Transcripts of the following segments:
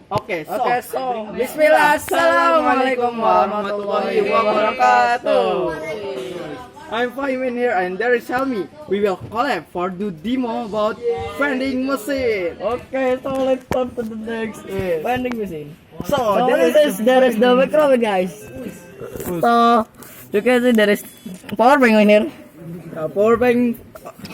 So Bismillah, Assalamualaikum warahmatullahi wabarakatuh. I'm Faheem in here and there is Helmi. We will collab for the demo about vending machine. Okay, so let's start to the next vending machine. So There is the microphone, guys. So you can see there is power bank in here. Power bank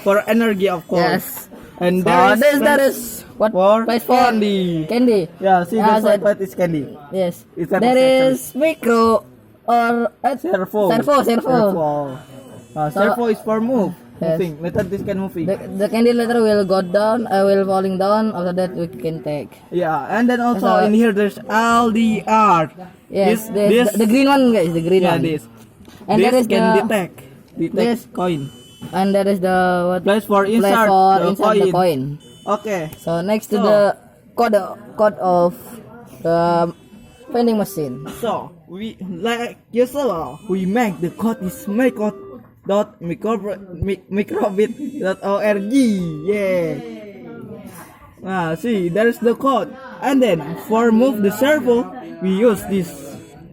for energy, of course. Yes. And There is what for place for candy. Candy. Yeah, see Ah, this so- white is candy. Yes. It's a There possession. is micro or Servo. So- Servo is for move. Yes. Moving. Later this can moving. The candy letter will go down. I will falling down. After that we can take. Yeah, and then also So- in here there's LDR. Yes. This The green one, guys. The green yeah, one. this. And This there is can the detect This- coin. and there is the what? Place for Place insert for the insert the coin. Okay. So next to So- the code of the vending machine. So we like usual we make the code is microbit.org. Yeah. See there's the code. And then for move the servo we use this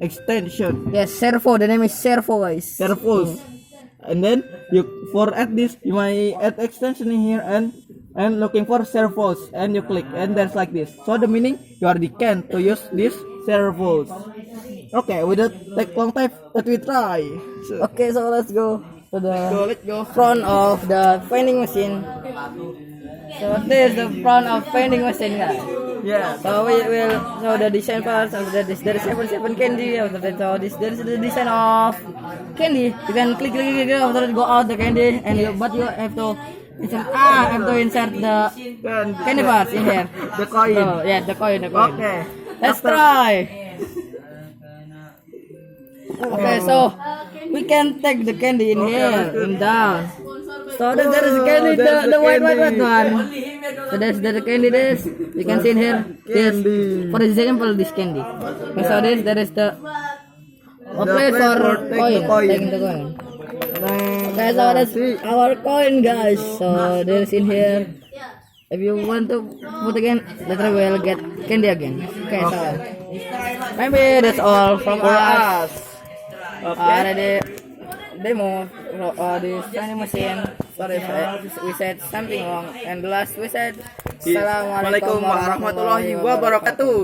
extension Yes, servo. The name is servo, guys. servos. And then you for add this you might add extension in here and looking for servos and you click and there's like this. So the meaning you already can to use this servos. Okay, without take long time, let we try. So, Okay, so let's go to the let's go. front of the vending machine. So this is the front of vending machine, guys. Yeah. So we will show the design parts of that. There is seven candy. After that, so there is the design of candy. You can click. After that, go out the candy, but you have to insert the candy parts in here. The coin. So yes, the coin. Okay. Let's try. Okay, so we can take the candy in here and down. So there is the candy, there's the the white candy. one. So there's the candy. This you can see in here. This Candy. for example, this candy. Okay, so there is the place place for for take coin, the coin. taking the coin. Okay, so that's our coin, guys. So there's in here. If you want to put again, later we'll get candy again. Okay, so maybe that's all from us. Already demo this vending machine. Sorry if we said something wrong. And the last we said, Assalamualaikum Assalamualaikum warahmatullahi wabarakatuh.